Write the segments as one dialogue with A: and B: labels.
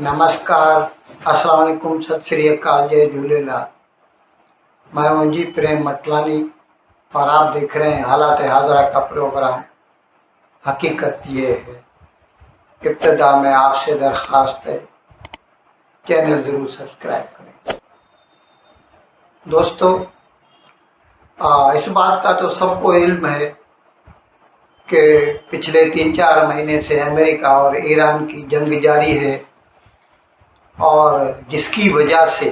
A: नमस्कार, अस्सलाम वालेकुम, सत श्री अकाल, जय झूलेलाल। मैं हूं जी प्रेम मटलानी और आप देख रहे हैं हालात हाजरा का प्रोग्राम। हकीकत ये है, इब्तदा में आपसे दरख्वास्त है, चैनल ज़रूर सब्सक्राइब करें। दोस्तों, इस बात का तो सबको इल्म है कि पिछले 3-4 महीने से अमेरिका और ईरान की जंग जारी है और जिसकी वजह से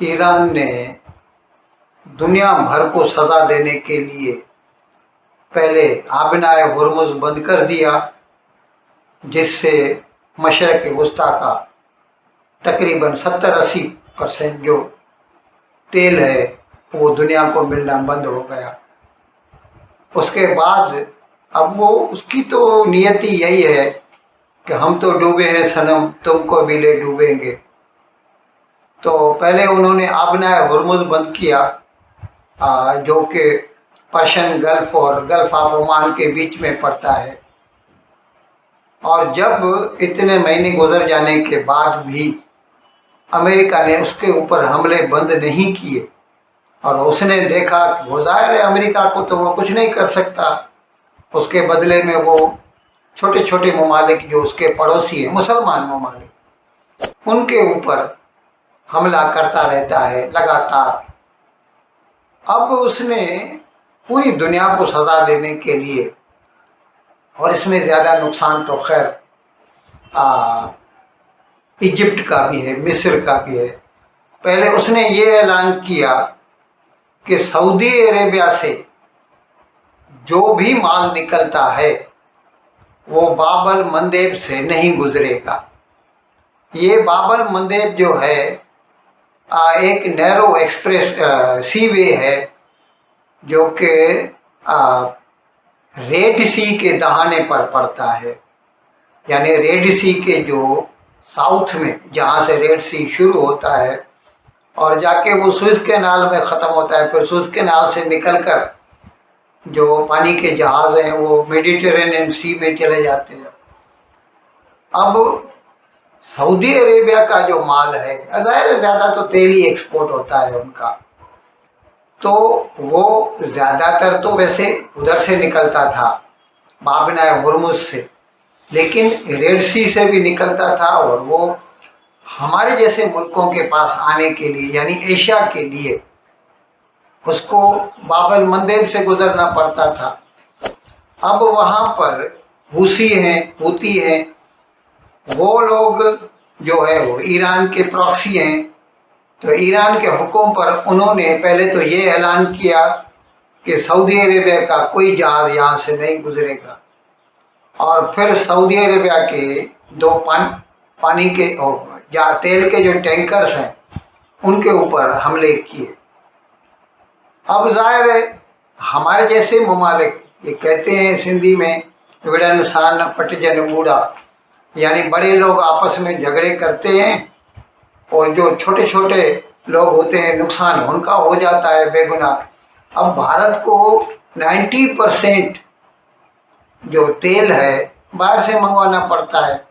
A: ईरान ने दुनिया भर को सज़ा देने के लिए पहले आबनाए हुर्मुज़ बंद कर दिया, जिससे मशरक़ वस्ता का तकरीबन 70-80% जो तेल है वो दुनिया को मिलना बंद हो गया। उसके बाद अब वो उसकी तो नियति यही है कि हम तो डूबे हैं सनम, तुमको भी ले डूबेंगे। तो पहले उन्होंने आबनाए हुर्मुज़ बंद किया, जो कि पर्शियन गल्फ और गल्फ ऑफ ओमान के बीच में पड़ता है। और जब इतने महीने गुजर जाने के बाद भी अमेरिका ने उसके ऊपर हमले बंद नहीं किए और उसने देखा कि वो ज़ाहिर है अमेरिका को तो वो कुछ नहीं कर सकता, उसके बदले में वो छोटे छोटे ममालिक जो उसके पड़ोसी हैं, मुसलमान ममालिक, उनके ऊपर हमला करता रहता है लगातार। अब उसने पूरी दुनिया को सज़ा देने के लिए, और इसमें ज़्यादा नुकसान तो खैर इजिप्ट का भी है, मिस्र का भी है। पहले उसने ये ऐलान किया कि सऊदी अरेबिया से जो भी माल निकलता है वो बाबल मंदेब से नहीं गुजरेगा। ये बाबल मंदेब जो है एक नैरो एक्सप्रेस सीवे है जो कि रेड सी के दहाने पर पड़ता है। यानी रेड सी के जो साउथ में जहाँ से रेड सी शुरू होता है और जाके वो सुएज़ कैनाल में ख़त्म होता है, फिर सुएज़ कैनाल से निकलकर जो पानी के जहाज़ हैं वो मेडिटेरेनियन सी में चले जाते हैं। अब सऊदी अरेबिया का जो माल है, ज़ाहिर है ज़्यादा तो तेल ही एक्सपोर्ट होता है उनका, तो वो ज़्यादातर तो वैसे उधर से निकलता था बाबनाए हुर्मुज़ से, लेकिन रेड सी से भी निकलता था और वो हमारे जैसे मुल्कों के पास आने के लिए यानी एशिया के लिए उसको बाबल मंदेब से गुजरना पड़ता था। अब वहाँ पर हूसी हैं, वो लोग जो है वो ईरान के प्रॉक्सी हैं। तो ईरान के हुक्म पर उन्होंने पहले तो ये ऐलान किया कि सऊदी अरेबिया का कोई जहाज़ यहाँ से नहीं गुजरेगा, और फिर सऊदी अरेबिया के दो पानी के तेल के जो टैंकर्स हैं उनके ऊपर हमले किए। अब ज़ाहिर है हमारे जैसे ममालिक, ये कहते हैं सिंधी में विड़न सान पटजन मूड़ा, यानी बड़े लोग आपस में झगड़े करते हैं और जो छोटे छोटे लोग होते हैं नुकसान उनका हो जाता है बेगुनाह। अब भारत को 90% जो तेल है बाहर से मंगवाना पड़ता है,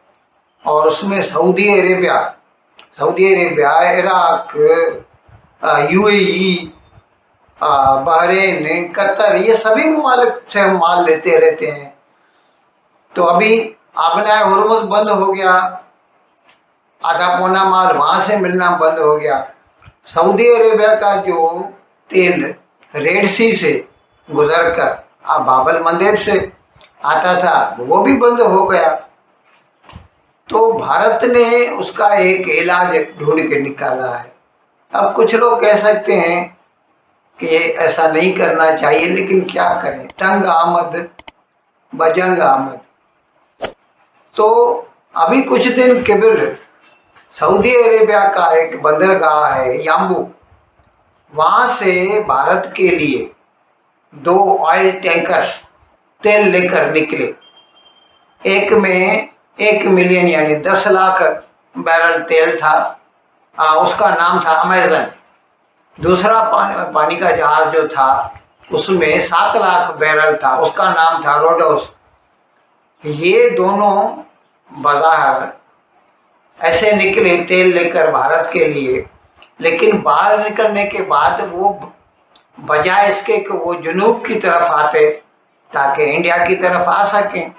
A: और उसमें Saudi Arabia, Iraq, UAE, Bahrain, Qatar, ये सभी ममालिक से हम माल लेते रहते हैं। तो अभी आबनाए हुर्मुज़ बंद हो गया, आधा पौना माल वहाँ से मिलना बंद हो गया। सऊदी अरेबिया का जो तेल रेड सी से गुजर कर बाबल मंदेब से आता था वो भी बंद हो गया। तो भारत ने उसका एक इलाज ढूंढ के निकाला है। अब कुछ लोग कह सकते हैं कि ऐसा नहीं करना चाहिए, लेकिन क्या करें, तंग आमद बजंग आमद। तो अभी कुछ दिन कबल सऊदी अरेबिया का एक बंदरगाह है याम्बू, वहाँ से भारत के लिए 2 ऑयल टैंकर्स तेल लेकर निकले। एक में 1 मिलियन यानी 10 लाख बैरल तेल था, उसका नाम था अमेज़न। दूसरा पानी का जहाज़ जो था उसमें 7 लाख बैरल था, उसका नाम था रोडोस। ये दोनों बाज़ार ऐसे निकले तेल लेकर भारत के लिए, लेकिन बाहर निकलने के बाद वो बजाय इसके कि वो जुनूब की तरफ आते ताकि इंडिया की तरफ आ सकें,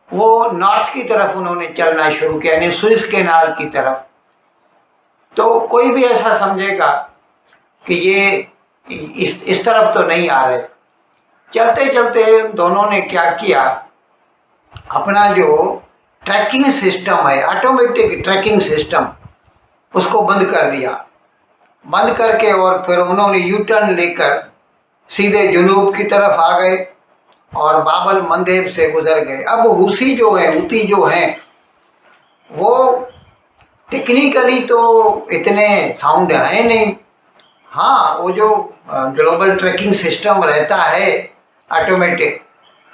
A: वो नॉर्थ की तरफ उन्होंने चलना शुरू किया, यानी सुइस कैनाल की तरफ। तो कोई भी ऐसा समझेगा कि ये इस तरफ तो नहीं आ रहे। चलते चलते दोनों ने क्या किया, अपना जो ट्रैकिंग सिस्टम है, ऑटोमेटिक ट्रैकिंग सिस्टम, उसको बंद कर दिया। बंद करके और फिर उन्होंने यू टर्न लेकर सीधे जुनूब की तरफ आ गए और बाबल मंदेब से गुजर गए। अब हुसी जो हैं वो टेक्निकली तो इतने साउंड है नहीं। हाँ, वो जो ग्लोबल ट्रैकिंग सिस्टम रहता है ऑटोमेटिक,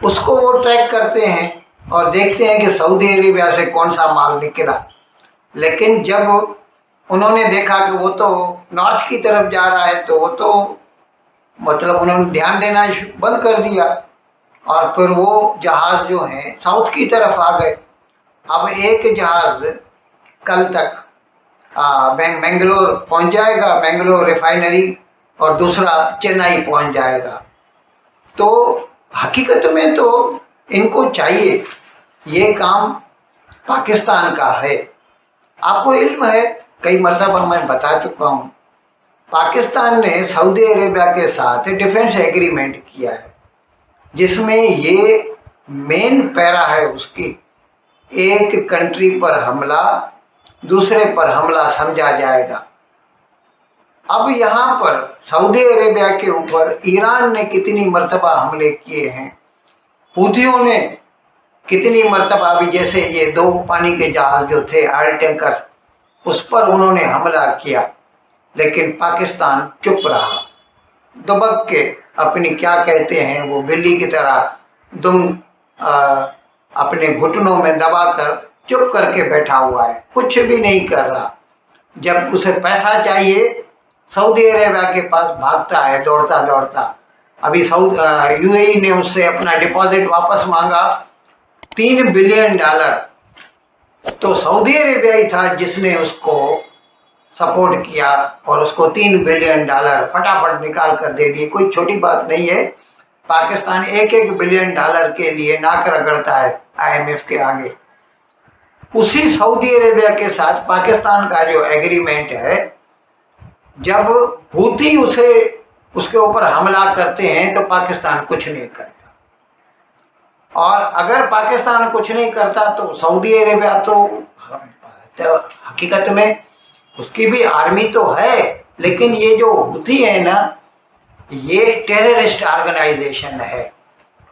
A: उसको वो ट्रैक करते हैं और देखते हैं कि सऊदी अरेबिया से कौन सा माल निकला। लेकिन जब उन्होंने देखा कि वो तो नॉर्थ की तरफ जा रहा है, तो वो तो मतलब उन्होंने ध्यान देना बंद कर दिया और फिर वो जहाज़ जो हैं साउथ की तरफ आ गए। अब एक जहाज़ कल तक बेंगलोर पहुंच जाएगा, बेंगलोर रिफाइनरी, और दूसरा चेन्नई पहुंच जाएगा। तो हकीकत में तो इनको चाहिए, ये काम पाकिस्तान का है। आपको इल्म है, कई मरतबा मैं बता चुका हूँ, पाकिस्तान ने सऊदी अरेबिया के साथ डिफेंस एग्रीमेंट किया है, जिसमें ये मेन पैरा है उसकी, एक कंट्री पर हमला दूसरे पर हमला समझा जाएगा। अब यहाँ पर सऊदी अरेबिया के ऊपर ईरान ने कितनी मर्तबा हमले किए हैं, हूथियों ने कितनी मर्तबा, अभी जैसे ये 2 पानी के जहाज जो थे ऑयल टैंकर, उस पर उन्होंने हमला किया, लेकिन पाकिस्तान चुप रहा, दुबक के अपनी क्या कहते हैं वो बिल्ली की तरह दुम अपने घुटनों में दबाकर चुप करके बैठा हुआ है, कुछ भी नहीं कर रहा। जब उसे पैसा चाहिए सऊदी अरेबिया के पास भागता है दौड़ता दौड़ता। अभी यूएई ने उससे अपना डिपॉजिट वापस मांगा $3 बिलियन। तो सऊदी अरेबिया ही था जिसने उसको सपोर्ट किया और उसको $3 बिलियन फटाफट निकाल कर दे दिए। कोई छोटी बात नहीं है। पाकिस्तान $1 बिलियन के लिए नाक रगड़ता है IMF के आगे। उसी सऊदी अरेबिया के साथ पाकिस्तान का जो एग्रीमेंट है, जब हूती उसके ऊपर हमला करते हैं तो पाकिस्तान कुछ नहीं करता, और अगर पाकिस्तान कुछ नहीं करता तो सऊदी अरेबिया तो हकीकत में उसकी भी आर्मी तो है, लेकिन ये जो हूती है ना, ये टेररिस्ट ऑर्गेनाइजेशन है,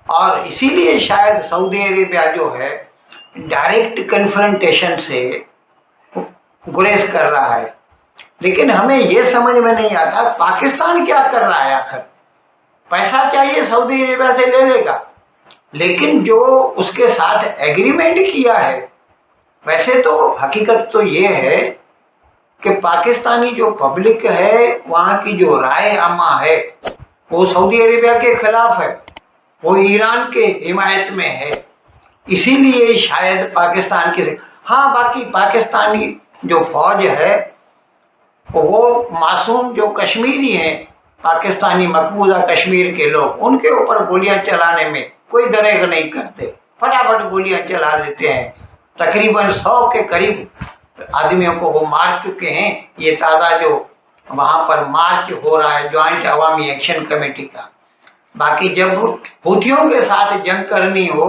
A: और इसीलिए शायद सऊदी अरेबिया जो है डायरेक्ट कन्फ्रंटेशन से गुरेज कर रहा है। लेकिन हमें ये समझ में नहीं आता पाकिस्तान क्या कर रहा है। आखिर पैसा चाहिए सऊदी अरेबिया से ले लेगा, लेकिन जो उसके साथ एग्रीमेंट किया है, वैसे तो हकीकत तो ये है कि पाकिस्तानी जो पब्लिक है, वहाँ की जो राय आमा है, वो सऊदी अरेबिया के खिलाफ है, वो ईरान के हिमायत में है। इसीलिए शायद पाकिस्तान के हाँ, बाकी पाकिस्तानी जो फौज है वो मासूम जो कश्मीरी हैं, पाकिस्तानी मकबूजा कश्मीर के लोग, उनके ऊपर गोलियां चलाने में कोई दरेग नहीं करते, फटाफट गोलियां चला देते हैं। तकरीबन 100 के करीब आदमियों को वो मार चुके हैं। ये ताज़ा जो वहाँ पर मार्च हो रहा है ज्वाइंट अवामी एक्शन कमेटी का। बाकी जब हूथियों के साथ जंग करनी हो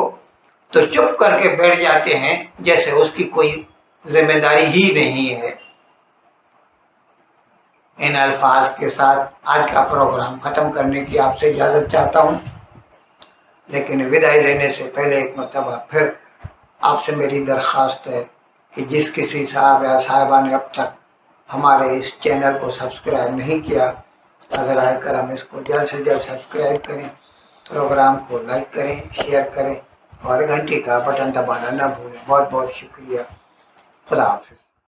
A: तो चुप करके बैठ जाते हैं, जैसे उसकी कोई जिम्मेदारी ही नहीं है। इन अल्फाज के साथ आज का प्रोग्राम ख़त्म करने की आपसे इजाज़त चाहता हूँ, लेकिन विदाई लेने से पहले एक मरतबा फिर आपसे मेरी दरख्वास्त है कि जिस किसी साहब या साहिबा ने अब तक हमारे इस चैनल को सब्सक्राइब नहीं किया, अगर आए करम इसको जल्द से जल्द सब्सक्राइब करें, प्रोग्राम को लाइक करें, शेयर करें और घंटी का बटन दबाना न भूलें। बहुत बहुत शुक्रिया। खुदा हाफिज़।